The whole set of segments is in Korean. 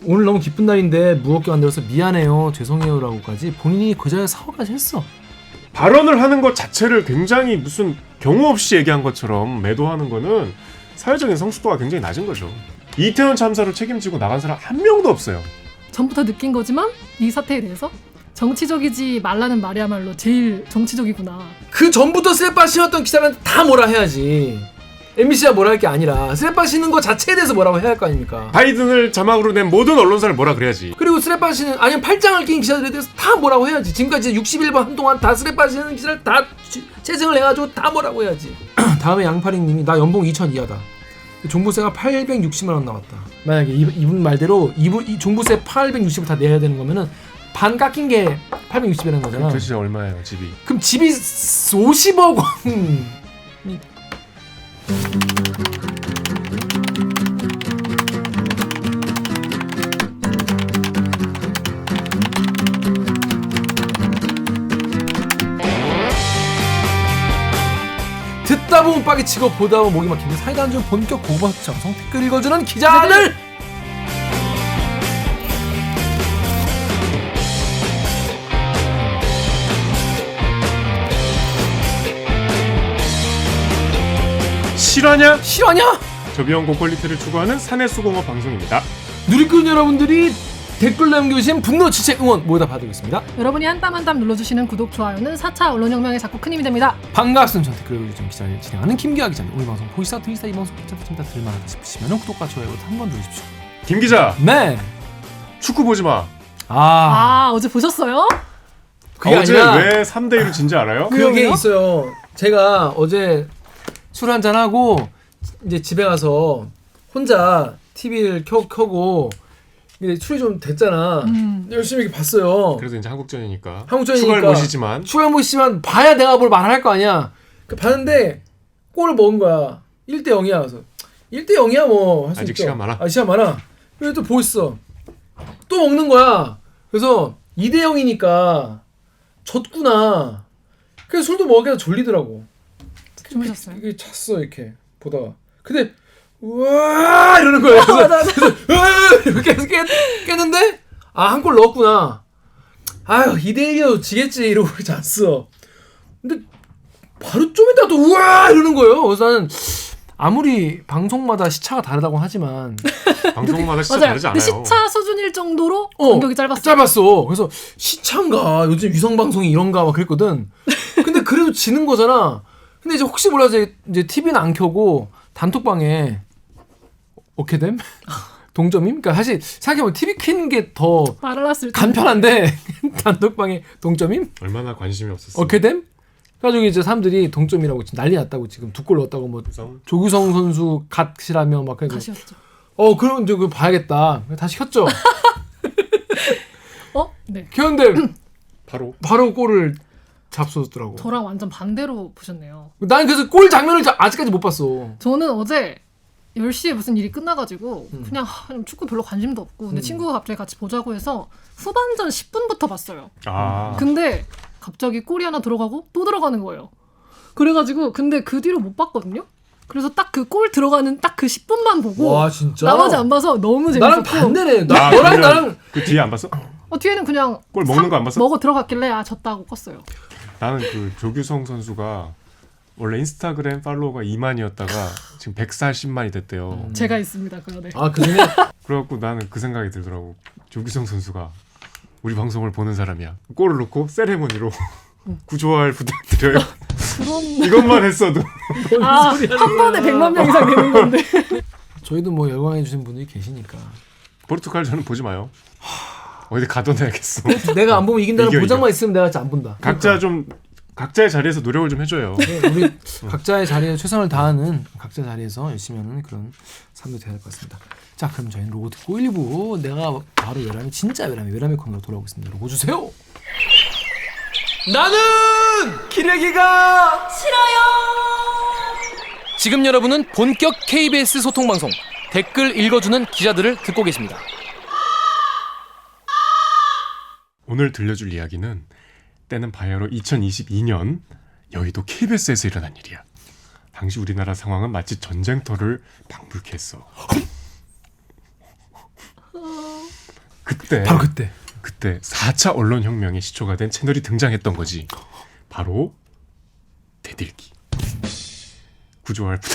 오늘 너무 기쁜 날인데 무겁게 만들어서 미안해요, 죄송해요라고까지 본인이 그 자리에 사과까지 했어. 발언을 하는 것 자체를 굉장히 무슨 경우 없이 얘기한 것처럼 매도하는 거는 사회적인 성숙도가 굉장히 낮은 거죠. 이태원 참사를 책임지고 나간 사람 한 명도 없어요. 전부터 느낀 거지만 이 사태에 대해서 정치적이지 말라는 말이야말로 제일 정치적이구나. 그 전부터 쓰레빠 신었던 기자한테 다 뭐라 해야지. MBC가 뭐라 할 게 아니라 쓰레빠 신는 거 자체에 대해서 뭐라고 해야 할 거 아닙니까? 바이든을 자막으로 낸 모든 언론사를 뭐라 그래야지. 그리고 쓰레빠 신는 아니면 팔짱을 낀 기자들에 대해서 다 뭐라고 해야지. 지금까지 61번 한동안 다 쓰레빠 신는 기자를 다 채증을 해가지고 다 뭐라고 해야지. 다음에 양파링님이 나 연봉 2천 이하다. 종부세가 860만 원 나왔다. 만약에 이분 말대로 이 종부세 860을 다 내야 되는 거면은 반 깎인 게 860이라는 거잖아. 도대체 얼마예요 집이? 그럼 집이 50억 원. 듣다 보면 빡이 치고 보다 보면 목이 막히는 사이다 한줄 본격 고급 정성 댓글 읽어주는 기자들. 실화냐? 실화냐? 저비용 고퀄리티를 추구하는 사내수공업 방송입니다. 누리꾼 여러분들이 댓글 남겨주신 분노, 지체, 응원 모두 다 받으겠습니다. 여러분이 한 땀 한 땀 눌러주시는 구독, 좋아요는 4차 언론혁명에 자꾸 큰 힘이 됩니다. 반갑습니다. 전 댓글 읽어주는 기자를 진행하는 김기아 기자님. 오늘 방송 보시다 트위스타 이 방송 괜찮다 들만하다 싶으시면 구독과 좋아요 한번 누르십시오. 김 기자. 네. 축구 보지 마. 어제 보셨어요? 그게 어제 아니라 왜 3대1을 진지 알아요? 그게 왜요? 있어요. 제가 어제 술 한잔 하고 이제 집에 가서 혼자 TV를 켜고 이제 술이 좀 됐잖아. 열심히 이렇게 봤어요. 그래서 이제 한국전이니까. 한국전이니까 추가를 모시지만. 추가를 모시지만 봐야 내가 뭘 말할 거 아니야. 봤는데 골을 먹은 거야. 1대 0이야. 그래서 1대 0이야 뭐 할 수 있죠. 아직 시간 많아. 시간 많아. 그래서 또 보고 있어. 또 먹는 거야. 그래서 2대 0이니까 졌구나. 그래서 술도 먹으니까 졸리더라고. 주무셨어요? 이게 잤어 이렇게 보다가. 근데 우와 이러는 거예요. 그래서 이렇게 해서 깼는데 한 골 넣었구나. 아유 2대 1이어도 지겠지 이러고 잤어. 근데 바로 좀 이따 또 우와 이러는 거예요. 그래서 나는 아무리 방송마다 시차가 다르다고 하지만 방송마다 시차 맞아요. 다르지 근데 않아요. 시차 수준일 정도로 간격이 짧았어요. 짧았어. 그래서 시차인가 요즘 위성방송이 이런가 막 그랬거든. 근데 그래도 지는 거잖아. 근데 이제 혹시 몰라서 이제 TV는 안 켜고 단톡방에 어케뎀? 동점임? 그러니까 사실 생각해보면 TV 켜는 게 더 말을 했을 때 간편한데 단톡방에 동점임? 얼마나 관심이 없었어. 어케뎀? 그래가지고 이제 사람들이 동점이라고 지금 난리 났다고 지금 2골 넣었다고 뭐 조규성 선수 갓이라며 막 그래서 가시였죠. 그럼 이제 그거 봐야겠다. 다시 켰죠. 네. 켰는데 바로 골을 잡수었더라고. 저랑 완전 반대로 보셨네요. 난 그래서 골 장면을 아직까지 못 봤어. 저는 어제 10시에 무슨 일이 끝나가지고 그냥 축구 별로 관심도 없고 근데 친구가 갑자기 같이 보자고 해서 후반전 10분부터 봤어요. 근데 갑자기 골이 하나 들어가고 또 들어가는 거예요. 그래가지고 근데 그 뒤로 못 봤거든요. 그래서 딱 그 골 들어가는 딱 그 10분만 보고 와 진짜? 나머지 안 봐서 너무 재밌었고 나랑 반대네. 너랑 나랑 그 뒤에 안 봤어? 뒤에는 그냥 골 먹는 거 안 봤어? 먹어 들어갔길래 졌다고 껐어요. 나는 그 조규성 선수가 원래 인스타그램 팔로워가 2만이었다가 지금 140만이 됐대요. 제가 있습니다 그 안에. 그 중에 그래갖고 나는 그 생각이 들더라고. 조규성 선수가 우리 방송을 보는 사람이야. 골을 넣고 세레모니로 구조할 부탁드려요. 이것만 했어도 한 번에 100만 명 이상 되는 건데. 저희도 뭐 열광해 주신 분들이 계시니까. 포르투갈 저는 보지 마요. 어디 가둬놔야겠어. 내가 안 보면 이긴다는 이겨. 보장만 있으면 내가 진짜 안 본다. 각자 좀 각자의 자리에서 노력을 좀 해줘요. 우리 각자의 자리에 최선을 다하는 각자 자리에서 열심히 하는 그런 삶도 돼야 될 것 같습니다. 자, 그럼 저희는 로고 듣고 1, 2부 내가 바로 외람이 진짜 외람이 코너로 돌아오겠습니다. 로고 주세요. 나는 기레기가 싫어요. 지금 여러분은 본격 KBS 소통 방송 댓글 읽어주는 기자들을 듣고 계십니다. 오늘 들려줄 이야기는 때는 바야흐로 2022년 여의도 KBS에서 일어난 일이야. 당시 우리나라 상황은 마치 전쟁터를 방불케 했어. 그때 바로 그때 4차 언론혁명의 시초가 된 채널이 등장했던 거지. 바로 대들기. 구조할 뿐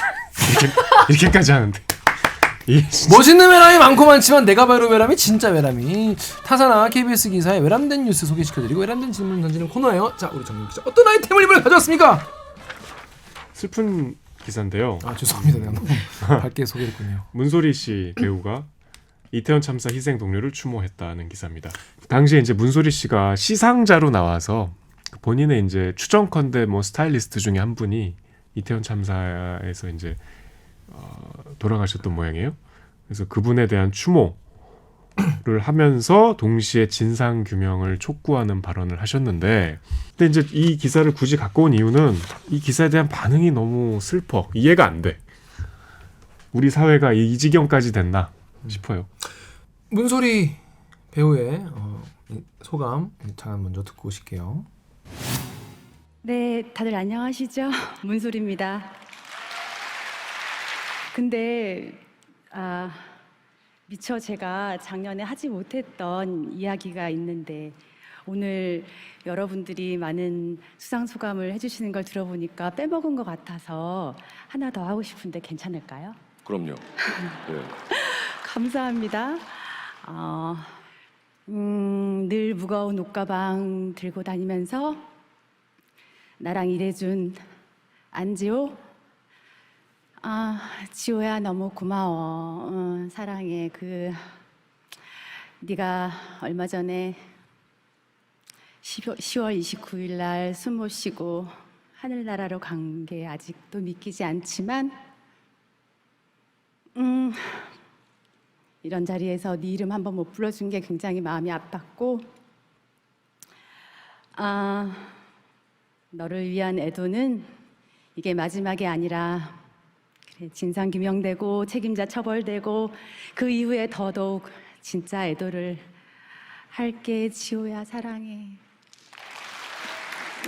이렇게까지 하는데 멋있는 외람이 많고 많지만 내가 바로 외람이 진짜 외람이 타사나 KBS 기사에 외람된 뉴스 소개시켜드리고 외람된 질문을 던지는 코너예요. 자, 우리 정민 기자 어떤 아이템을 이번에 가져왔습니까? 슬픈 기사인데요. 아, 죄송합니다. 내가 너무 밝게 소개했군요. 문소리 씨 배우가 이태원 참사 희생 동료를 추모했다는 기사입니다. 당시에 이제 문소리 씨가 시상자로 나와서 본인의 이제 추정컨대 뭐 스타일리스트 중에 한 분이 이태원 참사에서 이제 돌아가셨던 모양이에요. 그래서 그분에 대한 추모를 하면서 동시에 진상 규명을 촉구하는 발언을 하셨는데, 근데 이제 이 기사를 굳이 갖고 온 이유는 이 기사에 대한 반응이 너무 슬퍼. 이해가 안 돼. 우리 사회가 이 지경까지 됐나 싶어요. 문소리 배우의 소감 잠깐 먼저 듣고 오실게요. 네, 다들 안녕하시죠? 문소리입니다. 근데 미처 제가 작년에 하지 못했던 이야기가 있는데 오늘 여러분들이 많은 수상 소감을 해주시는 걸 들어보니까 빼먹은 것 같아서 하나 더 하고 싶은데 괜찮을까요? 그럼요. 네. 감사합니다. 늘 무거운 옷가방 들고 다니면서 나랑 일해준 안지호, 지호야 너무 고마워. 사랑해. 네가 얼마 전에 10월 29일 날 숨 못 쉬고 하늘나라로 간 게 아직도 믿기지 않지만 이런 자리에서 네 이름 한번 못 불러준 게 굉장히 마음이 아팠고 너를 위한 애도는 이게 마지막이 아니라 그래, 진상규명되고 책임자 처벌되고 그 이후에 더더욱 진짜 애도를 할게. 지호야 사랑해.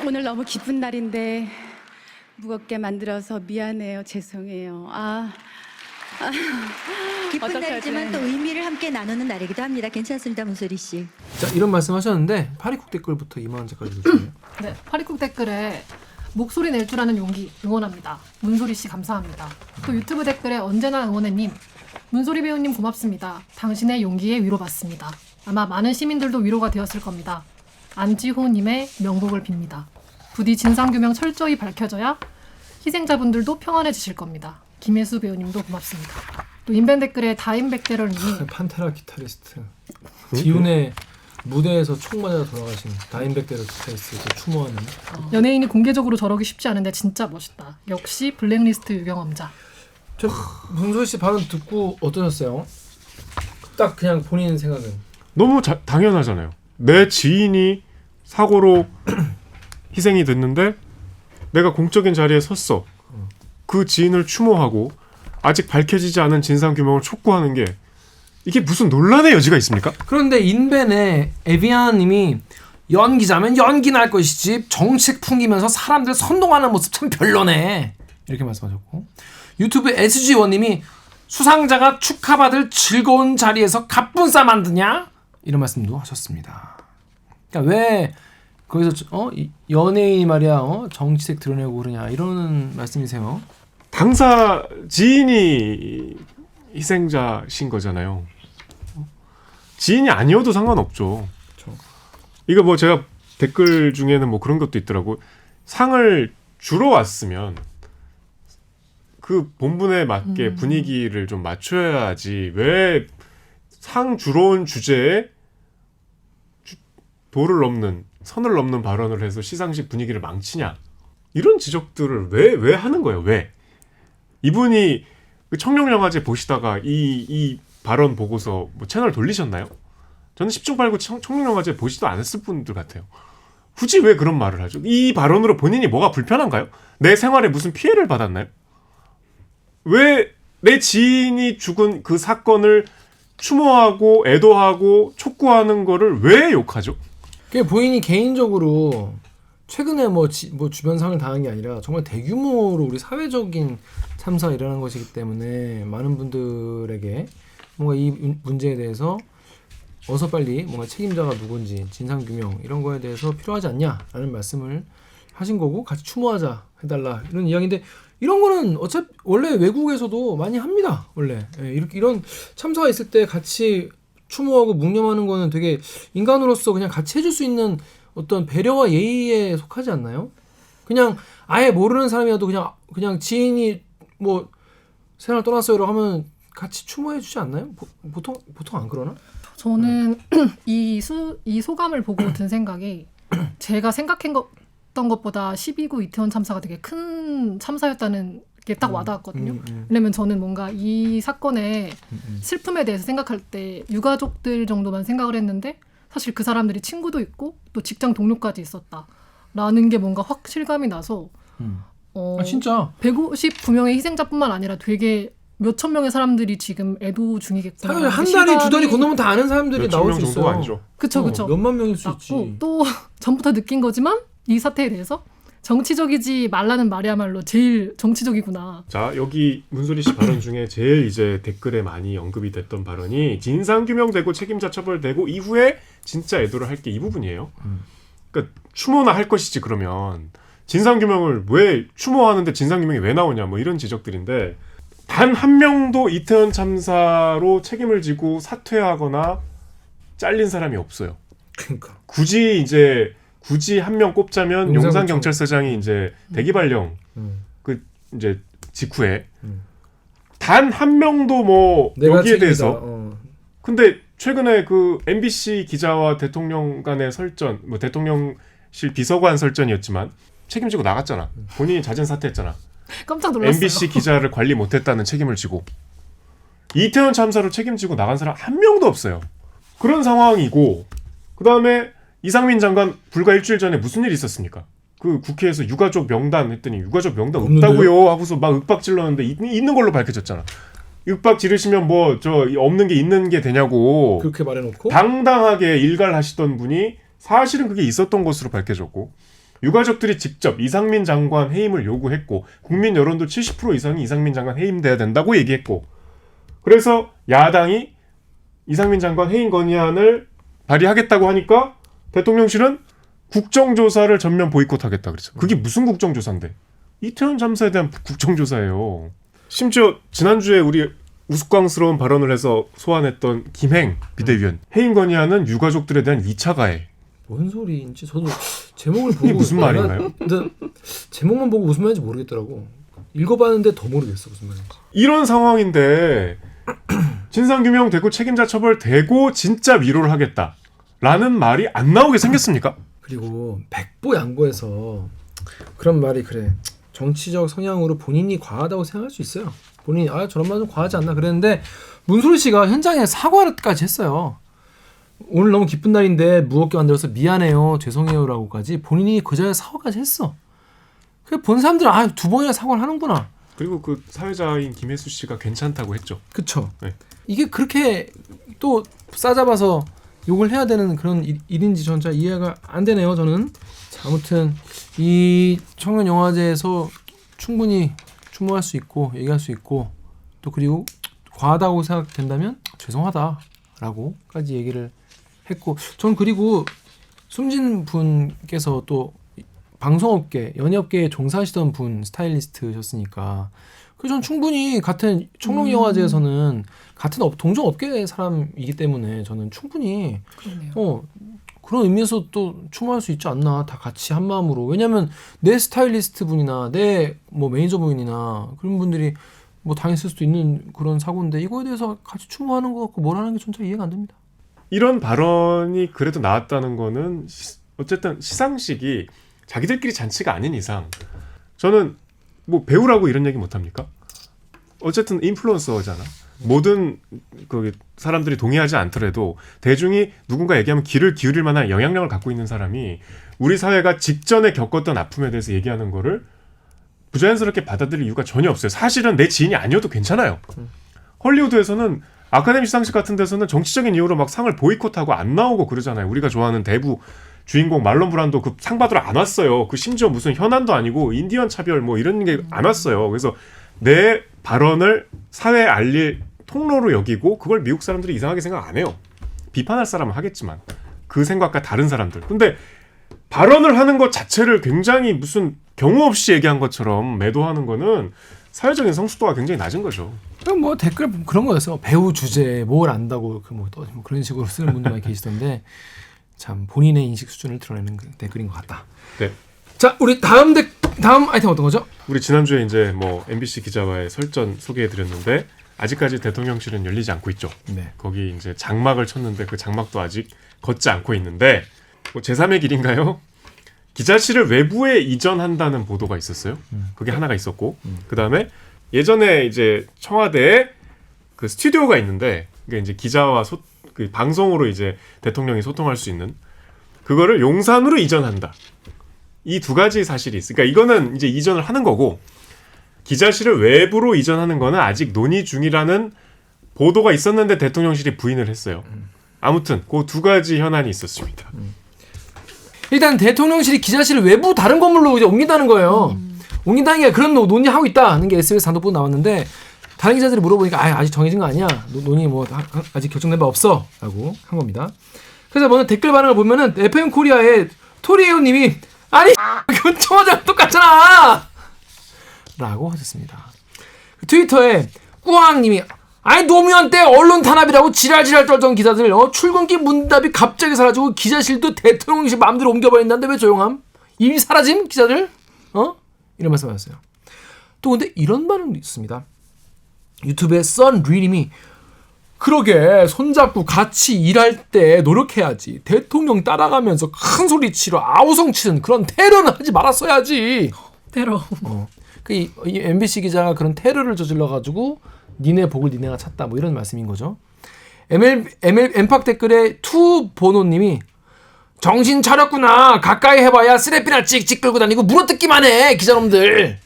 오늘 너무 기쁜 날인데 무겁게 만들어서 미안해요. 죄송해요. 기쁜 어떡하지? 날이지만 또 의미를 함께 나누는 날이기도 합니다. 괜찮습니다, 문소리 씨. 자, 이런 말씀하셨는데 파리콕 댓글부터 이만한 작가읽주세요 네, 파리콕 댓글에 목소리 낼 줄 아는 용기 응원합니다. 문소리 씨 감사합니다. 또 유튜브 댓글에 언제나 응원해님, 문소리 배우님 고맙습니다. 당신의 용기에 위로받습니다. 아마 많은 시민들도 위로가 되었을 겁니다. 안지호님의 명복을 빕니다. 부디 진상규명 철저히 밝혀져야 희생자분들도 평안해지실 겁니다. 김혜수 배우님도 고맙습니다. 또 인벤 댓글에 다인백대럴님이 판테라 기타리스트 디운의 무대에서 총 맞아 돌아가신 다인백대럴 기타리스트 추모하는 연예인이 공개적으로 저러기 쉽지 않은데 진짜 멋있다. 역시 블랙리스트 유경험자. 저 문소리 씨 발언 듣고 어떠셨어요? 딱 그냥 본인 생각은 너무 당연하잖아요. 내 지인이 사고로 희생이 됐는데 내가 공적인 자리에 섰어. 그 지인을 추모하고 아직 밝혀지지 않은 진상규명을 촉구하는 게 이게 무슨 논란의 여지가 있습니까? 그런데 인벤에 에비아님이 연기자면 연기나 할 것이지 정책 풍기면서 사람들 선동하는 모습 참 별로네 이렇게 말씀하셨고, 유튜브 SG1님이 수상자가 축하받을 즐거운 자리에서 갑분싸 만드냐 이런 말씀도 하셨습니다. 그러니까 왜 거기서 연예인이 말이야 정치색 드러내고 그러냐 이런 말씀이세요? 당사 지인이 희생자신 거잖아요. 지인이 아니어도 상관없죠. 그렇죠. 이거 뭐 제가 댓글 중에는 뭐 그런 것도 있더라고. 상을 주러 왔으면 그 본분에 맞게 분위기를 좀 맞춰야지 왜 상 주러 온 주제에 선을 넘는 발언을 해서 시상식 분위기를 망치냐, 이런 지적들을 왜 하는 거예요? 왜? 이분이 그 청룡영화제 보시다가 이 발언 보고서 뭐 채널 돌리셨나요? 저는 10중 8구 청룡영화제 보지도 않았을 분들 같아요. 굳이 왜 그런 말을 하죠? 이 발언으로 본인이 뭐가 불편한가요? 내 생활에 무슨 피해를 받았나요? 왜 내 지인이 죽은 그 사건을 추모하고 애도하고 촉구하는 거를 왜 욕하죠? 그게 본인이 개인적으로 최근에 뭐 주변 상을 당한 게 아니라 정말 대규모로 우리 사회적인 참사가 일어난 것이기 때문에 많은 분들에게 뭔가 이 문제에 대해서 어서 빨리 뭔가 책임자가 누군지 진상규명 이런 거에 대해서 필요하지 않냐라는 말씀을 하신 거고 같이 추모하자 해달라 이런 이야기인데 이런 거는 어차피 원래 외국에서도 많이 합니다. 원래 이렇게 이런 참사가 있을 때 같이 추모하고 묵념하는 거는 되게 인간으로서 그냥 같이 해줄 수 있는 어떤 배려와 예의에 속하지 않나요? 그냥 아예 모르는 사람이라도 그냥 지인이 뭐 세상을 떠났어요라고 하면 같이 추모해 주지 않나요? 보통 안 그러나? 저는 이 소감을 보고 든 생각이 제가 생각했던 것보다 12구 이태원 참사가 되게 큰 참사였다는 게 딱 와닿았거든요. 왜냐면 저는 뭔가 이 사건의 슬픔에 대해서 생각할 때 유가족들 정도만 생각을 했는데 사실 그 사람들이 친구도 있고 또 직장 동료까지 있었다라는 게 뭔가 확 실감이 나서 진짜 159명의 희생자뿐만 아니라 되게 몇천 명의 사람들이 지금 애도 중이겠구나. 사실 한 달이 두 달이 건너면 다 아는 사람들이 나올 수 있어요. 정도가 아니죠. 그쵸. 몇만 명일 수 있지. 또 전부터 느낀 거지만 이 사태에 대해서 정치적이지 말라는 말이야말로 제일 정치적이구나. 자, 여기 문소리 씨 발언 중에 제일 이제 댓글에 많이 언급이 됐던 발언이 진상규명되고 책임자 처벌되고 이후에 진짜 애도를 할 게 이 부분이에요. 그러니까 추모나 할 것이지 그러면 진상규명을 왜 추모하는데 진상규명이 왜 나오냐 뭐 이런 지적들인데 단 한 명도 이태원 참사로 책임을 지고 사퇴하거나 잘린 사람이 없어요. 그러니까 굳이 한 명 꼽자면 용산 경찰서장이 이제 대기발령 그 이제 직후에 단 한 명도 뭐 여기에 대해서 근데 최근에 그 MBC 기자와 대통령 간의 설전 뭐 대통령실 비서관 설전이었지만 책임지고 나갔잖아. 본인이 자진 사퇴했잖아. 깜짝 놀랐어요. MBC 기자를 관리 못했다는 책임을 지고 이태원 참사로 책임지고 나간 사람 한 명도 없어요. 그런 상황이고 그 다음에 이상민 장관 불과 일주일 전에 무슨 일이 있었습니까? 그 국회에서 유가족 명단 했더니 유가족 명단 없다고요 하고서 막 윽박 질렀는데 있는 걸로 밝혀졌잖아. 윽박 지르시면 뭐 저 없는 게 있는 게 되냐고 그렇게 말해놓고 당당하게 일갈하시던 분이 사실은 그게 있었던 것으로 밝혀졌고 유가족들이 직접 이상민 장관 해임을 요구했고 국민 여론도 70% 이상이 이상민 장관 해임돼야 된다고 얘기했고 그래서 야당이 이상민 장관 해임 건의안을 발의하겠다고 하니까 대통령실은 국정조사를 전면 보이콧하겠다 그랬죠. 그게 무슨 국정조사인데? 이태원 참사에 대한 국정조사예요. 심지어 지난주에 우리 우스꽝스러운 발언을 해서 소환했던 김행 비대위원 해임 건의안은 유가족들에 대한 2차 가해. 뭔 소리인지 저도 제목을 보고 이게 무슨 말인가요? 근데 제목만 보고 무슨 말인지 모르겠더라고. 읽어봤는데 더 모르겠어 무슨 말인지. 이런 상황인데 진상규명되고 책임자 처벌되고 진짜 위로를 하겠다라는 말이 안 나오게 생겼습니까? 그리고 백보양보해서 그런 말이 그래 정치적 성향으로 본인이 과하다고 생각할 수 있어요. 본인이 저런 말 좀 과하지 않나 그랬는데 문소리 씨가 현장에 사과까지 했어요. 오늘 너무 기쁜 날인데 무겁게 만들어서 미안해요 죄송해요라고까지 본인이 그 자리에 사과까지 했어. 그 본 사람들은 두 번이나 사과를 하는구나. 그리고 그 사회자인 김혜수 씨가 괜찮다고 했죠. 그쵸. 네. 이게 그렇게 또 싸잡아서 욕을 해야 되는 그런 일인지 전 잘 이해가 안 되네요. 저는. 자, 아무튼 이 청년영화제에서 충분히 추모할 수 있고 얘기할 수 있고 또 그리고 과하다고 생각된다면 죄송하다라고까지 얘기를 했고 전 그리고 숨진 분께서 또 방송업계, 연예업계에 종사하시던 분 스타일리스트셨으니까 전 충분히 같은 청룡영화제에서는 같은 동종 업계의 사람이기 때문에 저는 충분히 그러네요. 그런 의미에서 또 추모할 수 있지 않나 다 같이 한 마음으로. 왜냐하면 내 스타일리스트 분이나 내 뭐 매니저 분이나 그런 분들이 뭐 당했을 수도 있는 그런 사고인데 이거에 대해서 같이 추모하는 것 같고 뭘 하는 게 전혀 이해가 안 됩니다. 이런 발언이 그래도 나왔다는 거는 어쨌든 시상식이 자기들끼리 잔치가 아닌 이상 저는 뭐 배우라고 이런 얘기 못합니까? 어쨌든 인플루언서잖아. 모든 그 사람들이 동의하지 않더라도 대중이 누군가 얘기하면 귀를 기울일 만한 영향력을 갖고 있는 사람이 우리 사회가 직전에 겪었던 아픔에 대해서 얘기하는 거를 부자연스럽게 받아들일 이유가 전혀 없어요. 사실은 내 지인이 아니어도 괜찮아요. 헐리우드에서는 아카데미 시상식 같은 데서는 정치적인 이유로 막 상을 보이콧하고 안 나오고 그러잖아요. 우리가 좋아하는 대부 주인공 말론 브란도 그 상 받으러 안 왔어요. 그 심지어 무슨 현안도 아니고 인디언 차별 뭐 이런 게 안 왔어요. 그래서 내 발언을 사회에 알릴 통로로 여기고 그걸 미국 사람들이 이상하게 생각 안 해요. 비판할 사람은 하겠지만 그 생각과 다른 사람들. 근데 발언을 하는 것 자체를 굉장히 무슨 경우 없이 얘기한 것처럼 매도하는 거는 사회적인 성숙도가 굉장히 낮은 거죠. 그럼 뭐 댓글 그런 거였어. 배우 주제에 뭘 안다고 뭐 그런 식으로 쓰는 분들 많이 계시던데 참 본인의 인식 수준을 드러내는 그 댓글인 것 같다. 네. 자, 우리 다음 아이템 어떤 거죠? 우리 지난주에 이제 뭐 MBC 기자와의 설전 소개해드렸는데 아직까지 대통령실은 열리지 않고 있죠. 네. 거기 이제 장막을 쳤는데 그 장막도 아직 걷지 않고 있는데 뭐 제3의 길인가요? 기자실을 외부에 이전한다는 보도가 있었어요. 그게 하나가 있었고 그 다음에 예전에 이제 청와대에 그 스튜디오가 있는데 그게 이제 기자와 그 방송으로 이제 대통령이 소통할 수 있는 그거를 용산으로 이전한다. 이 두 가지 사실이 있으니까 그러니까 이거는 이제 이전을 하는 거고 기자실을 외부로 이전하는 거는 아직 논의 중이라는 보도가 있었는데 대통령실이 부인을 했어요. 아무튼 그 두 가지 현안이 있었습니다. 일단 대통령실이 기자실을 외부 다른 건물로 이제 옮긴다는 거예요. 옮긴다는 게 그런 논의하고 있다는 게 SBS 단독 보도 나왔는데 다른 기자들이 물어보니까 아직 정해진 거 아니야. 논의 뭐 아직 결정된 바 없어. 라고 한 겁니다. 그래서 먼저 댓글 반응을 보면은 FM 코리아의 토리에오님이 아니 그건 청와대랑 똑같잖아. 라고 하셨습니다. 트위터에 꾸왕님이 아니 노무현 때 언론 탄압이라고 지랄지랄 떨던 기자들 출근길 문답이 갑자기 사라지고 기자실도 대통령실 마음대로 옮겨버린다는데 왜 조용함? 이미 사라짐 기자들? 이런 말씀하셨어요. 또 근데 이런 반응도 있습니다. 유튜브에 썬리님이 그러게 손잡고 같이 일할 때 노력해야지 대통령 따라가면서 큰 소리치러 아우성치는 그런 테러는 하지 말았어야지. 테러. 이 MBC 기자가 그런 테러를 저질러가지고 니네 복을 니네가 찾다 뭐 이런 말씀인 거죠. 엠팍 댓글에 투보노님이 정신 차렸구나. 가까이 해봐야 쓰레기나 찍찍 끌고 다니고 물어뜯기만 해 기자놈들.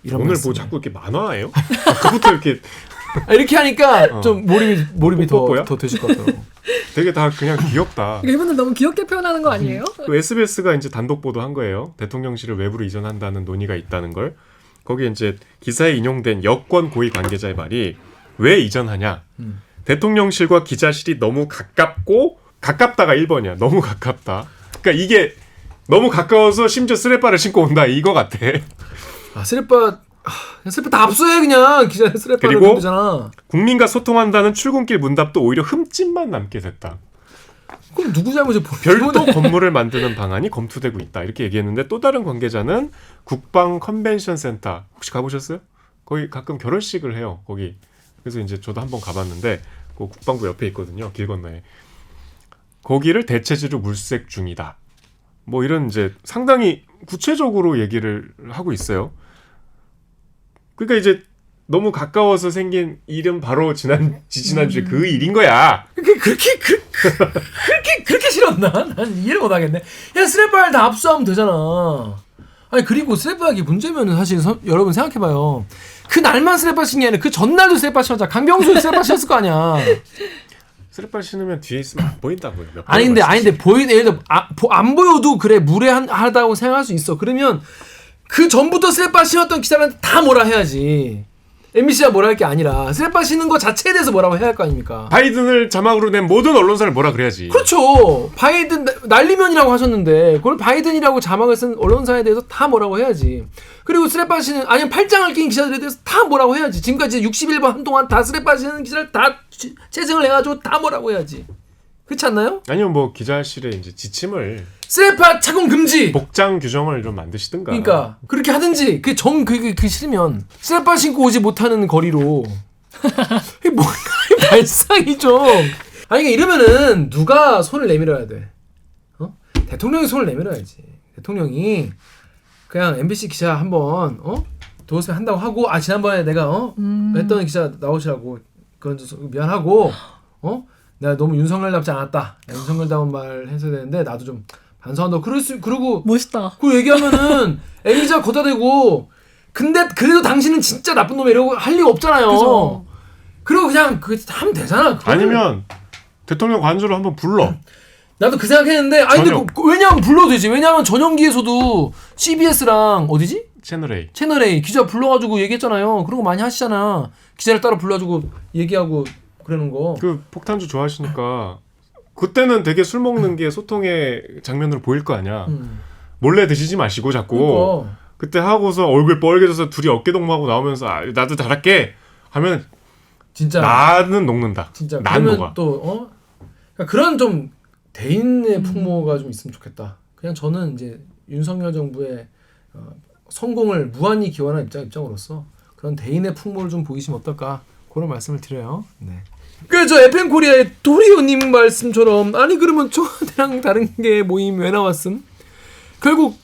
이런 오늘 말씀. 뭐 자꾸 이렇게 만화예요? 그부터 이렇게 이렇게 하니까 좀 몰입이 더 되실 것 같더라고. 되게 다 그냥 귀엽다. 이분들 너무 귀엽게 표현하는 거 아니에요? 그 SBS가 이제 단독 보도한 거예요. 대통령실을 외부로 이전한다는 논의가 있다는 걸. 거기에 이제 기사에 인용된 여권 고위 관계자의 말이 왜 이전하냐? 대통령실과 기자실이 너무 가깝다가 1번이야. 너무 가깝다. 그러니까 이게 너무 가까워서 심지어 쓰레빠를 신고 온다 이거 같아. 쓰레빠 다 압수해 그냥 기자 쓰레빠를 그리고 되잖아. 국민과 소통한다는 출근길 문답도 오히려 흠집만 남게 됐다. 그럼 누구 잘못이 별도 건물을 만드는 방안이 검토되고 있다. 이렇게 얘기했는데 또 다른 관계자는 국방 컨벤션 센터 혹시 가보셨어요? 거기 가끔 결혼식을 해요. 거기. 그래서 이제 저도 한번 가봤는데 그 국방부 옆에 있거든요. 길 건너에. 거기를 대체제로 물색 중이다. 뭐 이런 이제 상당히 구체적으로 얘기를 하고 있어요. 그러니까 이제 너무 가까워서 생긴 일은 바로 지난주에 그 일인 거야. 그렇게 싫었나? 난 이해를 못하겠네. 야 쓰레빠를 다 압수하면 되잖아. 아니 그리고 쓰레빠기 문제면은 사실 여러분 생각해봐요. 그 날만 쓰레빠 신게 아니라 그 전날도 쓰레빠 신었잖아. 강병수 쓰레빠 신었을 거 아니야. 쓰레빠 신으면 뒤에 있으면 안 보인다고요. 아닌데 예를 들어 안 보여도 그래 무례하다고 생각할 수 있어. 그러면 그 전부터 쓰레빠 신었던 기자들한테 다 뭐라 해야지. MBC가 뭐라 할 게 아니라 쓰레빠 신는 거 자체에 대해서 뭐라고 해야 할 거 아닙니까? 바이든을 자막으로 낸 모든 언론사를 뭐라 그래야지. 그렇죠. 바이든 난리면이라고 하셨는데 그걸 바이든이라고 자막을 쓴 언론사에 대해서 다 뭐라고 해야지. 그리고 쓰레빠 신은 아니면 팔짱을 낀 기자들에 대해서 다 뭐라고 해야지. 지금까지 61번 한동안 다 쓰레빠 신는 기자를 다 채증을 해가지고 다 뭐라고 해야지. 그렇지 않나요? 아니면 뭐 기자실에 이제 지침을 쓰레빠 착용 금지. 복장 규정을 좀 만드시든가. 그러니까 그렇게 하든지 그 싫으면 쓰레빠 신고 오지 못하는 거리로 이게 뭔가 발상이 좀 아니 이러면은 누가 손을 내밀어야 돼? 대통령이 손을 내밀어야지. 대통령이 그냥 MBC 기자 한번 도와서 한다고 하고 지난번에 내가 했던 기자 나오시라고 그건 좀 미안하고 내가 너무 윤석열답지 않았다. 윤석열다운 말 했어야 되는데 나도 좀 반성한다. 그러고 멋있다. 그 얘기하면은 MBC가 거다 대고 근데 그래도 당신은 진짜 나쁜 놈이야 이러고 할 리가 없잖아요. 그죠. 그리고 그냥 하면 되잖아. 아니면 대통령 관저로 한번 불러. 나도 그 생각했는데 근데 왜냐면 불러도 되지. 왜냐면 전용기에서도 CBS랑 어디지? 채널 A 기자 불러가지고 얘기했잖아요. 그런 거 많이 하시잖아. 기자를 따로 불러가지고 얘기하고 그러는 거. 그 폭탄주 좋아하시니까 그때는 되게 술 먹는 게 소통의 장면으로 보일 거 아니야. 몰래 드시지 마시고 자꾸. 그러니까. 그때 하고서 얼굴 뻘개져서 둘이 어깨동무하고 나오면서 나도 잘할게 하면 진짜 나는 녹는다. 진짜 난 그러면 녹아. 또 그러니까 그런 좀 대인의 풍모가 좀 있으면 좋겠다. 그냥 저는 이제 윤석열 정부의 성공을 무한히 기원하는 입장으로서 그런 대인의 풍모를 좀 보이시면 어떨까 그런 말씀을 드려요. 네. 그래서 FM 코리아의 도리오님 말씀처럼 아니 그러면 청와대랑 다른 게 모임 왜 나왔음? 결국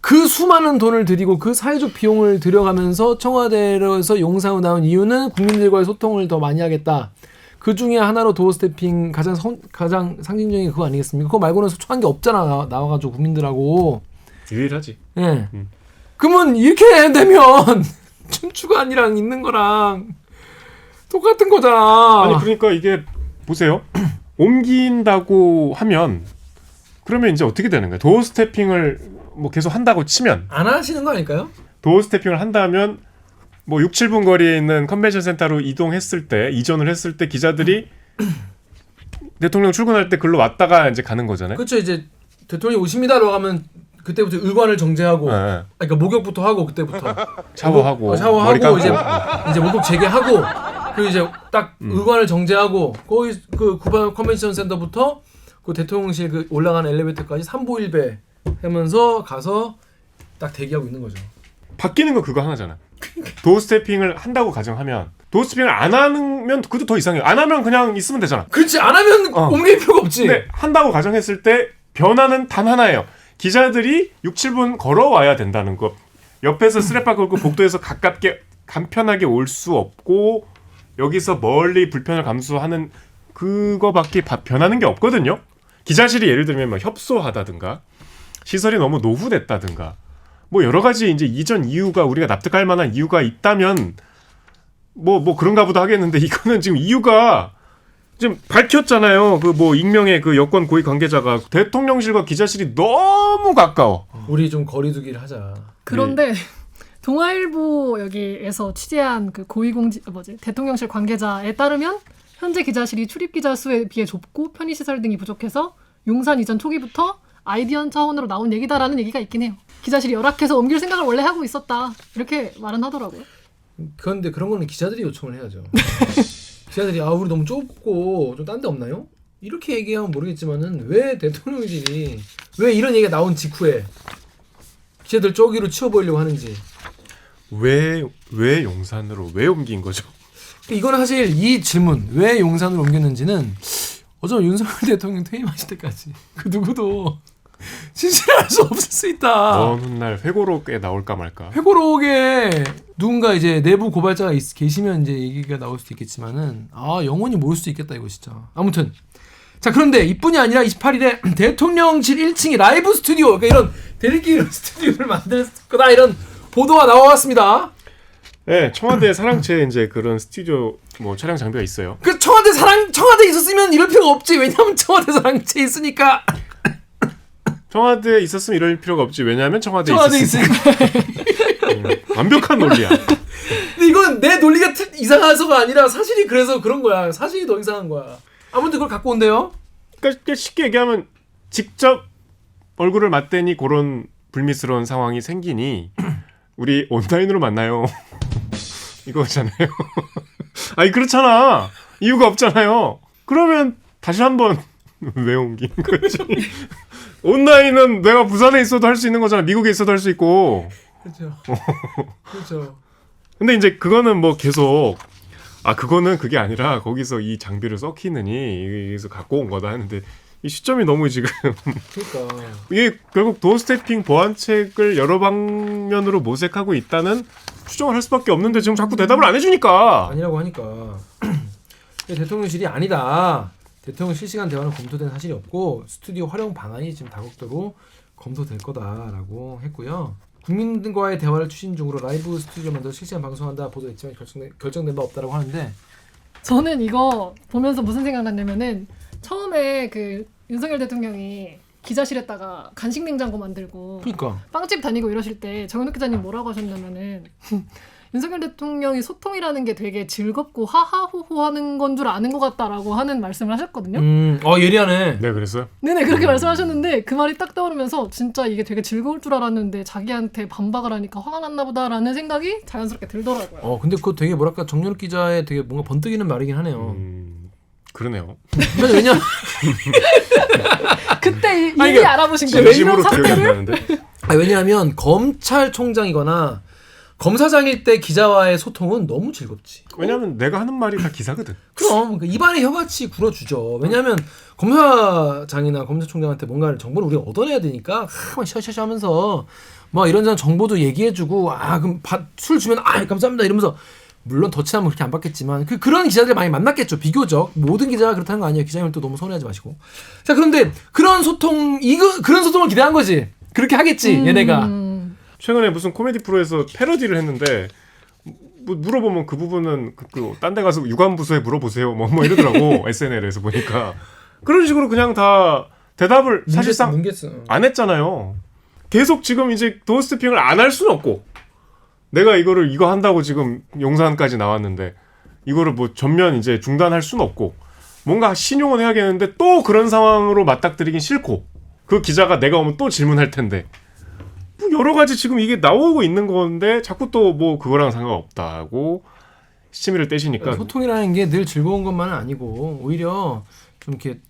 그 수많은 돈을 들이고 그 사회적 비용을 들여가면서 청와대에서 용사로 나온 이유는 국민들과의 소통을 더 많이 하겠다. 그 중에 하나로 도어 스태핑 가장 상징적인 그거 아니겠습니까? 그거 말고는 소통한 게 없잖아. 나와가지고 국민들하고. 유일하지. 예. 네. 그러면 이렇게 되면 춘추관이랑 있는 거랑 똑같은 거잖아. 아니 그러니까 이게 보세요. 옮긴다고 하면 그러면 이제 어떻게 되는 거야? 도어 스태핑을 뭐 계속 한다고 치면 안 하시는 거 아닐까요? 도어 스태핑을 한다면 뭐 6, 7분 거리에 있는 컨벤션 센터로 이전을 했을 때 기자들이 대통령 출근할 때 글로 왔다가 이제 가는 거잖아요. 그렇죠. 이제 대통령이 오십니다로 가면 그때부터 의관을 정제하고, 네. 그러니까 목욕부터 하고 그때부터 샤워하고 샤워하고 머리 이제 목욕 재개하고 그리고 이제 딱 의관을 정제하고 거기 그 구반 컨벤션 센터부터 그 대통령실 그 올라가는 엘리베이터까지 3보 1배 하면서 가서 딱 대기하고 있는 거죠. 바뀌는 거 그거 하나잖아. 도어 스태핑을 한다고 가정하면 도어 스태핑을 안 하면 그것도 더 이상해요. 안 하면 그냥 있으면 되잖아. 그렇지 안 하면 옮길 필요가 없지. 근데 한다고 가정했을 때 변화는 단 하나예요. 기자들이 6, 7분 걸어와야 된다는 거. 옆에서 스레빠 걸고 복도에서 가깝게 간편하게 올 수 없고 여기서 멀리 불편을 감수하는 그거밖에 변하는 게 없거든요. 기자실이 예를 들면 막 협소하다든가 시설이 너무 노후됐다든가 뭐 여러 가지 이제 이전 이유가 우리가 납득할 만한 이유가 있다면 뭐 그런가 보다 하겠는데 이거는 지금 이유가 지금 밝혔잖아요. 그 뭐 익명의 그 여권 고위 관계자가 대통령실과 기자실이 너무 가까워. 우리 좀 거리두기를 하자. 그런데 동아일보 여기에서 취재한 그 대통령실 관계자에 따르면 현재 기자실이 출입 기자 수에 비해 좁고 편의 시설 등이 부족해서 용산 이전 초기부터 아이디언 차원으로 나온 얘기다라는 얘기가 있긴 해요. 기자실이 열악해서 옮길 생각을 원래 하고 있었다. 이렇게 말은 하더라고요. 그런데 그런 거는 기자들이 요청을 해야죠. 기자들이 우리 너무 좁고 좀 딴 데 없나요? 이렇게 얘기하면 모르겠지만은 왜 대통령실이 왜 이런 얘기가 나온 직후에 기자들 저기로 치워보려고 하는지. 왜 용산으로 왜 옮긴 거죠? 이거는 사실 이 질문 왜 용산으로 옮겼는지는 어쩌면 윤석열 대통령 퇴임하실 때까지 그 누구도 진실할 수 없을 수 있다. 먼 훗날 회고록에 나올까 말까. 회고록에 누군가 이제 내부 고발자가 계시면 이제 얘기가 나올 수도 있겠지만은 영원히 모를 수도 있겠다 이거 진짜. 아무튼 자 그런데 이뿐이 아니라 28일에 대통령실 1층에 라이브 스튜디오 그러니까 이런 대리기 스튜디오를 만들 거다 이런 보도가 나왔습니다. 네, 청와대 사랑채 이제 그런 스튜디오 뭐 촬영 장비가 있어요. 그 청와대 있었으면 이럴 필요가 없지. 왜냐하면 청와대 사랑채 있으니까. 청와대에 있었으면 이럴 필요가 없지. 왜냐하면 청와대에 있으니까. 완벽한 논리야. 근데 이건 내 논리가 이상해서가 아니라 사실이 그래서 그런 거야. 사실이 더 이상한 거야. 아무튼 그걸 갖고 온대요. 그러니까 쉽게 얘기하면 직접 얼굴을 맞대니 그런 불미스러운 상황이 생기니 우리 온라인으로 만나요. 이거잖아요. 아니 그렇잖아. 이유가 없잖아요. 그러면 다시 한번 왜 옮긴 거지? 온라인은 내가 부산에 있어도 할 수 있는 거잖아. 미국에 있어도 할 수 있고. 그렇죠. 그렇죠. 근데 이제 그거는 뭐 계속 그거는 그게 아니라 거기서 이 장비를 썩히느니 여기서 갖고 온 거다 하는데 이 시점이 너무 지금 그러니까 이게 결국 도어 스태핑 보완책을 여러 방면으로 모색하고 있다는 추정을 할 수밖에 없는데 지금 자꾸 대답을 안 해주니까. 아니라고 하니까 대통령실이 아니다. 대통령 실시간 대화는 검토된 사실이 없고 스튜디오 활용 방안이 지금 다각도로 검토될 거다라고 했고요. 국민과의 대화를 추진 중으로 라이브 스튜디오 만들어 실시간 방송한다 보도했지만 결정된 바 없다라고 하는데 저는 이거 보면서 무슨 생각났냐면은 처음에 그 윤석열 대통령이 기자실에다가 간식 냉장고 만들고 그러니까 빵집 다니고 이러실 때 정현욱 기자님 뭐라고 하셨냐면은 윤석열 대통령이 소통이라는 게 되게 즐겁고 하하호호하는 건 줄 아는 것 같다라고 하는 말씀을 하셨거든요. 예리하네. 네, 그랬어요? 네네 그렇게 말씀하셨는데 그 말이 딱 떠오르면서 진짜 이게 되게 즐거울 줄 알았는데 자기한테 반박을 하니까 화가 났나 보다라는 생각이 자연스럽게 들더라고요. 근데 그거 되게 뭐랄까 정연욱 기자의 되게 뭔가 번뜩이는 말이긴 하네요. 그러네요. 왜냐 그때 아니, 이미 알아보신 거예요. 진심으로 이런 기억이 안 사태를? 나는데. 왜냐하면 검찰총장이거나 검사장일 때 기자와의 소통은 너무 즐겁지. 왜냐면 내가 하는 말이 다 기사거든. 그럼 입안에 혀같이 굴어주죠. 왜냐하면 검사장이나 검사총장한테 뭔가를 정보를 우리가 얻어내야 되니까 막 셔셔셔 하면서 뭐 이런저런 정보도 얘기해주고 그럼 술 주면 감사합니다 이러면서 물론 더 친하면 그렇게 안 받겠지만 그런 기자들 많이 만났겠죠. 비교적 모든 기자가 그렇다는 거 아니에요. 기자님을 또 너무 서운해하지 마시고. 자 그런데 그런 소통을 기대한 거지. 그렇게 하겠지 얘네가. 최근에 무슨 코미디 프로에서 패러디를 했는데 뭐 물어보면 그 부분은 딴 데 가서 유관부서에 물어보세요 뭐 이러더라고. SNL에서 보니까 그런 식으로 그냥 다 대답을 사실상 안 했잖아요. 계속 지금 이제 도어스태핑을 안 할 수는 없고 내가 이거 한다고 지금 용산까지 나왔는데 이거를 뭐 전면 이제 중단할 수는 없고 뭔가 신용은 해야겠는데 또 그런 상황으로 맞닥뜨리긴 싫고 그 기자가 내가 오면 또 질문할 텐데 뭐 여러 가지 지금 이게 나오고 있는 건데 자꾸 또 뭐 그거랑 상관없다고 시치미를 떼시니까 소통이라는 게 늘 즐거운 것만은 아니고 오히려 좀 이렇게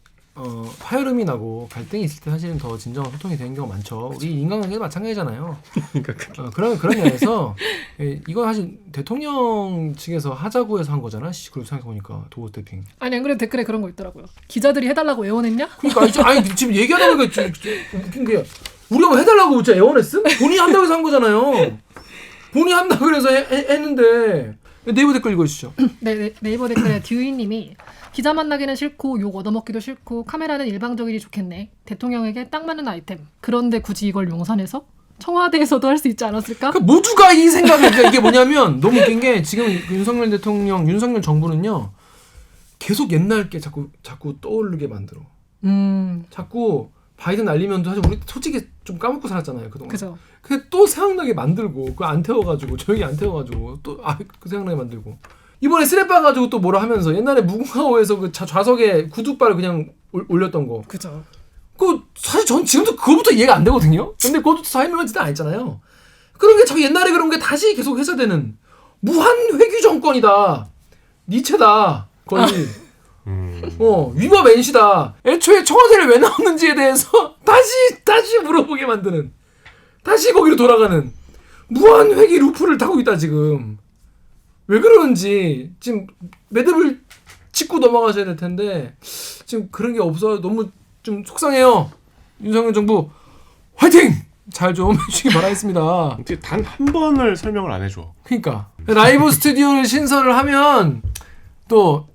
파열음이 나고 갈등이 있을 때 사실은 더 진정한 소통이 되는 경우가 많죠. 우리 인간관계도 마찬가지잖아요. 그런 면에서 이건 사실 대통령 측에서 하자고 해서 한 거잖아. 그리고 생각해보니까 도어스태핑. 아니 안 그래도 댓글에 그런 거 있더라고요. 기자들이 해달라고 애원했냐? 그러니까 지금 얘기하다 보니까 좀 웃긴 게 우리가 뭐 해달라고 진짜 애원했음? 본인이 한다고 해서 한 거잖아요. 본인이 한다고 그래서 했는데. 네이버 댓글 읽어주시죠. 네, 네이버 댓글에 듀이님이 기자 만나기는 싫고 욕 얻어먹기도 싫고 카메라는 일방적이니 좋겠네. 대통령에게 딱 맞는 아이템. 그런데 굳이 이걸 용산에서? 청와대에서도 할 수 있지 않았을까? 모두가 이 생각을 이게 뭐냐면 너무 웃긴 게 지금 윤석열 대통령, 윤석열 정부는요 계속 옛날 게 자꾸 떠오르게 만들어. 자꾸 바이든 날리면도 사실 우리 솔직히 좀 까먹고 살았잖아요 그동안. 그죠. 근데 또 생각나게 만들고 그거 안 태워가지고 저기 안 태워가지고 또 그 생각나게 만들고 이번에 쓰레빠 가지고 또 뭐라 하면서 옛날에 무궁화호에서 그 좌석에 구두발을 그냥 올렸던 거. 그죠. 사실 전 지금도 그거부터 이해가 안 되거든요. 근데 그것도 사회명한 짓은 아니잖아요. 그런 게 자꾸 옛날에 그런 게 다시 계속 회자되는 무한 회귀 정권이다. 니체다. 거의. 위법 NC다. 애초에 청와대를 왜 나왔는지에 대해서 다시 물어보게 만드는. 다시 거기로 돌아가는 무한 회귀 루프를 타고 있다 지금. 왜 그러는지 지금 매듭을 짚고 넘어가셔야 될 텐데 지금 그런 게 없어요. 너무 좀 속상해요. 윤석열 정부 화이팅! 잘 좀 해주시기 바라겠습니다. 단 한 번을 설명을 안 해줘. 그러니까 라이브 스튜디오를 신설을 하면 또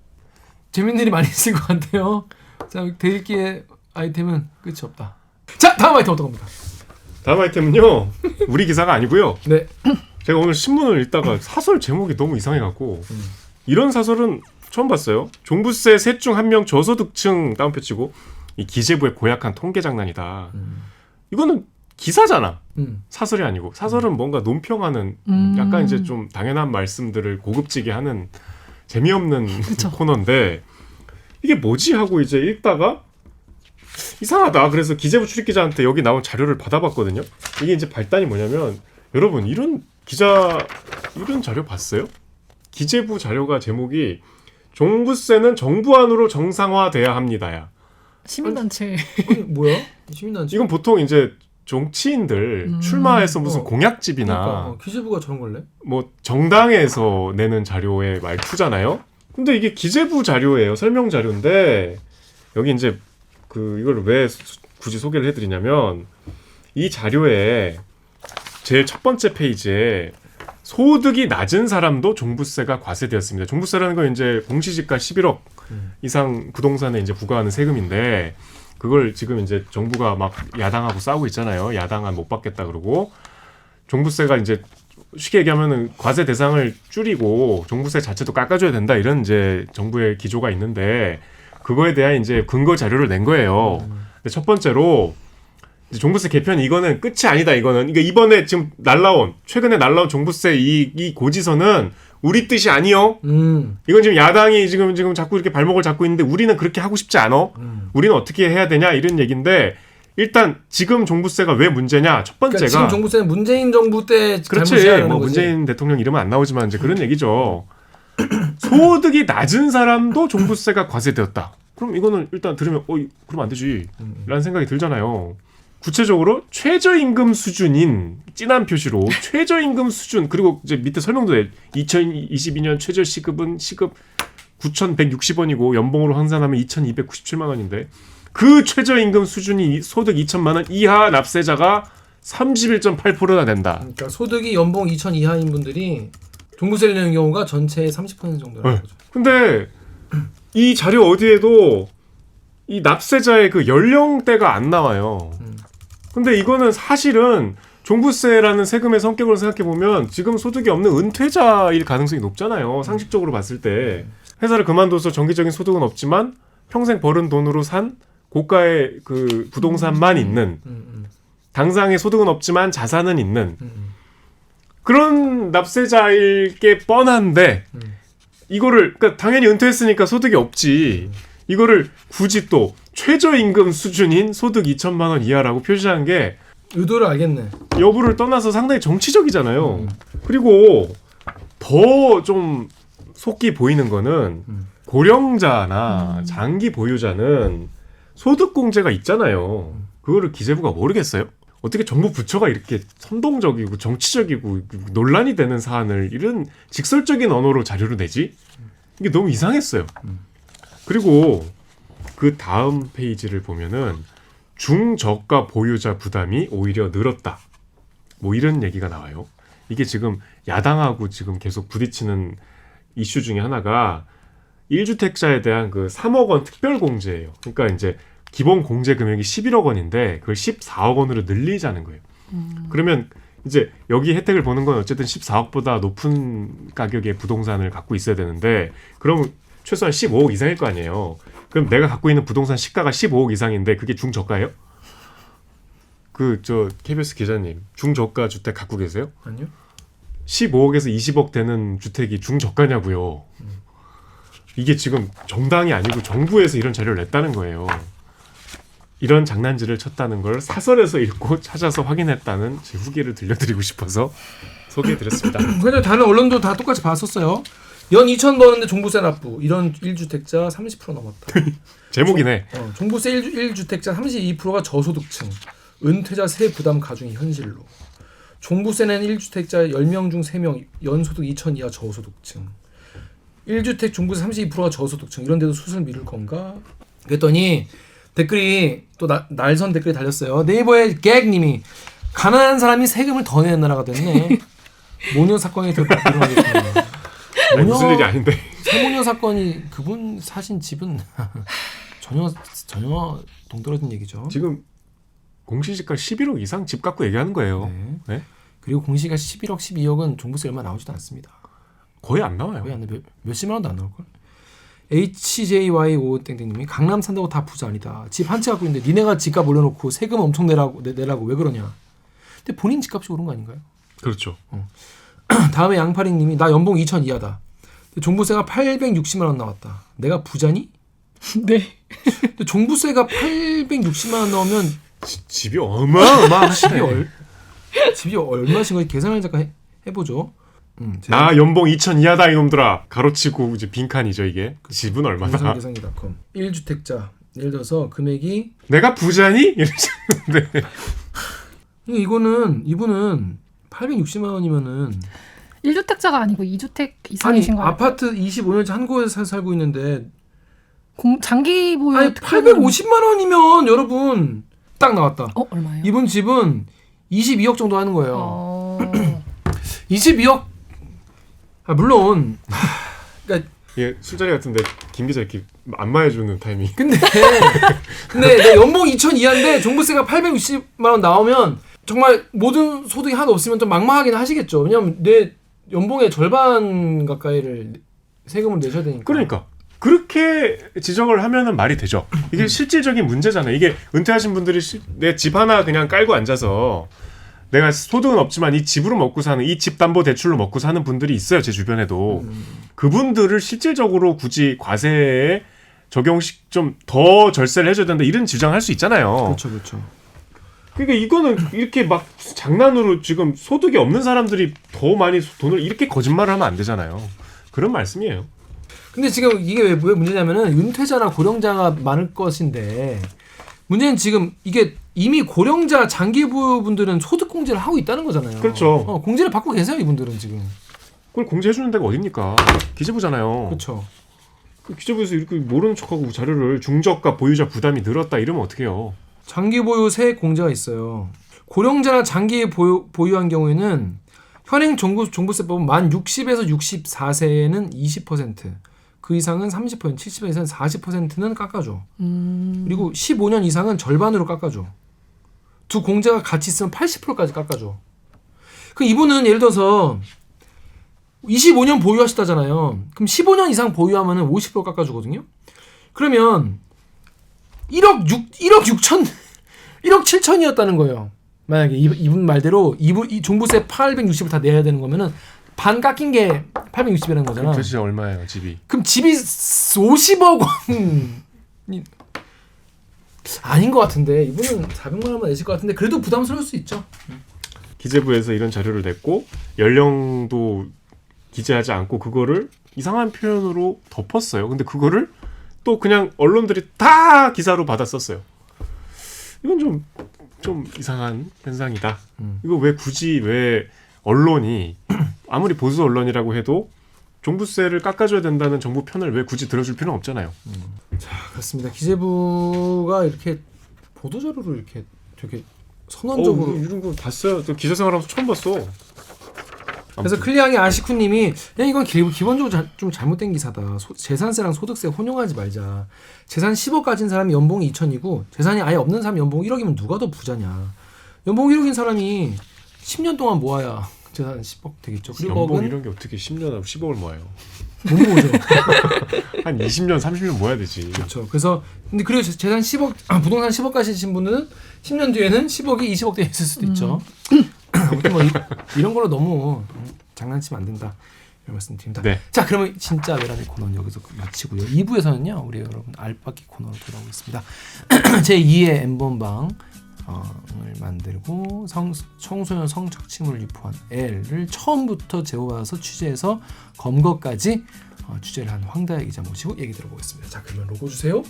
재밌는 일이 많이 있을 것 같아요. 자, 대일기의 아이템은 끝이 없다. 자, 다음 아이템 어떤 겁니다? 다음 아이템은요. 우리 기사가 아니고요. 네. 제가 오늘 신문을 읽다가 사설 제목이 너무 이상해갖고 이런 사설은 처음 봤어요. 종부세 셋 중 한 명 저소득층 다운표 치고 이 기재부의 고약한 통계 장난이다. 이거는 기사잖아. 사설이 아니고 사설은 뭔가 논평하는 약간 이제 좀 당연한 말씀들을 고급지게 하는 재미없는 코너인데 이게 뭐지 하고 이제 읽다가 이상하다. 그래서 기재부 출입기자한테 여기 나온 자료를 받아봤거든요. 이게 이제 발단이 뭐냐면 여러분 이런 자료 봤어요? 기재부 자료가 제목이 종부세는 정부 안으로 정상화돼야 합니다야. 시민단체. 아니, 뭐야? 시민단체. 이건 보통 이제 정치인들 출마해서 무슨 공약집이나 그러니까, 기재부가 저런 걸래? 뭐 정당에서 내는 자료의 말투잖아요. 근데 이게 기재부 자료예요. 설명 자료인데 여기 이제 이걸 왜 굳이 소개를 해드리냐면 이 자료에 제일 첫 번째 페이지에 소득이 낮은 사람도 종부세가 과세되었습니다. 종부세라는 건 이제 공시지가 11억 이상 부동산에 이제 부과하는 세금인데 그걸 지금 이제 정부가 막 야당하고 싸우고 있잖아요. 야당은 못 받겠다 그러고 종부세가 이제 쉽게 얘기하면은 과세 대상을 줄이고 종부세 자체도 깎아줘야 된다 이런 이제 정부의 기조가 있는데 그거에 대한 이제 근거 자료를 낸 거예요. 근데 첫 번째로 종부세 개편 이거는 끝이 아니다. 이거는 그러니까 이번에 지금 최근에 날라온 종부세 이 고지서는 우리 뜻이 아니요. 이건 지금 야당이 지금 자꾸 이렇게 발목을 잡고 있는데 우리는 그렇게 하고 싶지 않아. 우리는 어떻게 해야 되냐 이런 얘기인데 일단 지금 종부세가 왜 문제냐? 첫 번째가 그러니까 지금 종부세는 문재인 정부 때 그렇지. 잘못이라는 뭐 거지. 문재인 대통령 이름은 안 나오지만 이제 그런 얘기죠. 소득이 낮은 사람도 종부세가 과세되었다. 그럼 이거는 일단 들으면 그럼 안 되지. 라는 생각이 들잖아요. 구체적으로 최저임금 수준인 진한 표시로 최저임금 수준 그리고 이제 밑에 설명도 돼. 2022년 최저시급은 시급 9,160원이고 연봉으로 환산하면 2,297만 원인데 그 최저임금 수준이 소득 2천만 원 이하 납세자가 31.8%나 된다. 그러니까 소득이 연봉 2천 이하인 분들이 종부세를 내는 경우가 전체의 30% 정도라는 네. 거죠. 근데 이 자료 어디에도 이 납세자의 그 연령대가 안 나와요. 근데 이거는 사실은 종부세라는 세금의 성격으로 생각해 보면 지금 소득이 없는 은퇴자일 가능성이 높잖아요. 상식적으로 봤을 때 회사를 그만둬서 정기적인 소득은 없지만 평생 벌은 돈으로 산 고가의 그 부동산만 있는 당장의 소득은 없지만 자산은 있는 그런 납세자일 게 뻔한데 이거를 그러니까 당연히 은퇴했으니까 소득이 없지. 이거를 굳이 또 최저임금 수준인 소득 2천만 원 이하라고 표시한 게 의도를 알겠네. 여부를 떠나서 상당히 정치적이잖아요. 그리고 더 좀 속기 보이는 거는 고령자나 장기 보유자는 소득 공제가 있잖아요. 그거를 기재부가 모르겠어요? 어떻게 정부 부처가 이렇게 선동적이고 정치적이고 논란이 되는 사안을 이런 직설적인 언어로 자료로 내지? 이게 너무 이상했어요. 그리고 그 다음 페이지를 보면은 중저가 보유자 부담이 오히려 늘었다. 뭐 이런 얘기가 나와요. 이게 지금 야당하고 지금 계속 부딪히는 이슈 중에 하나가 1주택자에 대한 그 3억 원 특별 공제예요. 그러니까 이제 기본 공제 금액이 11억 원인데 그걸 14억 원으로 늘리자는 거예요. 그러면 이제 여기 혜택을 보는 건 어쨌든 14억보다 높은 가격의 부동산을 갖고 있어야 되는데 그럼 최소한 15억 이상일 거 아니에요. 그럼 내가 갖고 있는 부동산 시가가 15억 이상인데 그게 중저가예요? KBS 기자님 중저가 주택 갖고 계세요? 아니요. 15억에서 20억 되는 주택이 중저가냐고요. 이게 지금 정당이 아니고 정부에서 이런 자료를 냈다는 거예요. 이런 장난질을 쳤다는 걸 사설에서 읽고 찾아서 확인했다는 제 후기를 들려드리고 싶어서 소개해드렸습니다. 근데 다른 언론도 다 똑같이 봤었어요. 연 2천 버는데 종부세 납부. 이런 1주택자 30% 넘었다. 제목이네. 종부세 1주택자 32%가 저소득층. 은퇴자 세 부담 가중이 현실로. 종부세는 1주택자 10명 중 3명 연소득 2천 이하 저소득층. 1주택 종부세 32%가 저소득층. 이런 데도 수술 미룰 건가? 그랬더니 댓글이 또 날선 댓글이 달렸어요. 네이버의 객님이 가난한 사람이 세금을 더 내는 나라가 됐네. 모녀 사건이 더 일어나겠구나. 아니, 무슨 일이 아닌데. 세모녀 사건이 그분 사신 집은 전혀 동떨어진 얘기죠. 지금 공시지가 11억 이상 집 갖고 얘기하는 거예요. 네. 네? 그리고 공시가 11억, 12억은 종부세 얼마 나오지도 않습니다. 거의 안 나와요. 거의 안 나. 몇십만 원도 안 나올걸? HJY5땡땡님이 강남 산다고 다 부자 아니다. 집 한 채 갖고 있는데 니네가 집값 올려놓고 세금 엄청 내라고 왜 그러냐. 근데 본인 집값이 오른 거 아닌가요? 그렇죠. 다음에 양파링님이 나 연봉 2천 이하다. 근데 종부세가 860만 원 나왔다. 내가 부자니? 네. 근데 종부세가 860만 원 나오면 집이 어마어마하시네. 집이 얼마신 건지 계산을 잠깐 해보죠. 나 연봉 2천 이하다 이놈들아. 가로치고 이제 빈칸이죠 이게. 집은 얼마나? 계산기닷컴 1주택자 예를 들어서 금액이 내가 부자니? 이러시는데 이분은 860만 원이면은 1주택자가 아니고 2주택 이상이신 거예요? 아파트 25년째 한 곳에 살고 있는데 장기 보유 아니 850만 원이면 여러분 딱 나왔다. 얼마예요? 이분 집은 22억 정도 하는 거예요. 22억. 물론 그러니까 예, 술자리 같은데 김 기자 이렇게 안마해주는 타이밍. 근데 내 연봉 2천 이하인데 종부세가 860만 원 나오면 정말 모든 소득이 하나도 없으면 좀 막막하긴 하시겠죠. 왜냐면 내 연봉의 절반 가까이를 세금을 내셔야 되니까. 그러니까 그렇게 지적을 하면은 말이 되죠. 이게 실질적인 문제잖아요. 이게 은퇴하신 분들이 내 집 하나 그냥 깔고 앉아서 내가 소득은 없지만 이 집으로 먹고 사는, 이 집담보대출로 먹고 사는 분들이 있어요. 제 주변에도. 그분들을 실질적으로 굳이 과세에 적용식 좀 더 절세를 해줘야 된다 이런 주장할 수 있잖아요. 그렇죠, 그렇죠. 그러니까 이거는 이렇게 막 장난으로 지금 소득이 없는 사람들이 더 많이 돈을 이렇게 거짓말을 하면 안 되잖아요. 그런 말씀이에요. 근데 지금 이게 왜 문제냐면은 은퇴자나 고령자가 많을 것인데 문제는 지금 이게 이미 고령자 장기 보유분들은 소득 공제를 하고 있다는 거잖아요. 그렇죠. 공제를 받고 계세요 이분들은 지금. 그걸 공제해주는 데가 어딥니까? 기재부잖아요. 그렇죠. 그 기재부에서 이렇게 모르는 척하고 자료를 중저가 보유자 부담이 늘었다 이러면 어떡해요? 장기 보유 세액 공제가 있어요. 고령자나 장기 보유한 경우에는 현행 종부세법은 만 60에서 64세에는 20%, 그 이상은 30%, 70세 이상은 40%는 깎아줘. 그리고 15년 이상은 절반으로 깎아줘. 두 공제가 같이 있으면 80%까지 깎아줘. 그 이분은 예를 들어서 25년 보유하셨다잖아요. 그럼 15년 이상 보유하면은 50% 깎아주거든요. 그러면 1억 7천이었다는 거예요. 만약에 이분 말대로 이 종부세 860을 다 내야 되는 거면은 반 깎인 게 860이라는 거잖아. 도대체 얼마예요, 집이? 그럼 집이 50억 원 아닌 것 같은데 이분은 400만 원만 내실 것 같은데 그래도 부담스러울 수 있죠. 기재부에서 이런 자료를 냈고 연령도 기재하지 않고 그거를 이상한 표현으로 덮었어요. 근데 그거를 또 그냥 언론들이 다 기사로 받아 썼어요. 이건 좀 이상한 현상이다. 이거 왜 굳이 언론이 아무리 보수 언론이라고 해도 종부세를 깎아줘야 된다는 정부 편을 왜 굳이 들어줄 필요는 없잖아요. 자, 그렇습니다. 기재부가 이렇게 보도자료로 이렇게 되게 선언적으로 이런 거 봤어요. 또 기자 생활하면서 처음 봤어. 그래서 클리앙의 아시쿠님이 야, 이건 기본적으로 좀 잘못된 기사다. 재산세랑 소득세 혼용하지 말자. 재산 10억 가진 사람이 연봉이 2천이고 재산이 아예 없는 사람이 연봉 1억이면 누가 더 부자냐. 연봉 1억인 사람이 10년 동안 모아야 재산 10억 되겠죠. 그리고 연봉 이런 게 어떻게 10년 하고 10억을 모아요. 못 모으죠. 한 20년, 30년 모아야 되지. 그렇죠. 그래서 근데 그리고 재산 10억 부동산 10억 가지신 분은 10년 뒤에는 10억이 20억 돼 있을 수도 있죠. 아무튼 뭐 이런 걸로 너무 장난치면 안 된다. 이런 말씀 드립니다. 네. 자, 그러면 진짜 외람의 코너는 여기서 마치고요. 2부에서는요. 우리 여러분 알바기 코너로 돌아오겠습니다. 제2의 N번방을 만들고 청소년 성착취물을 유포한 L을 처음부터 제보받아서 취재해서 검거까지 취재를 한 황다혜 기자 모시고 얘기 들어보겠습니다. 자, 그러면 로고 주세요.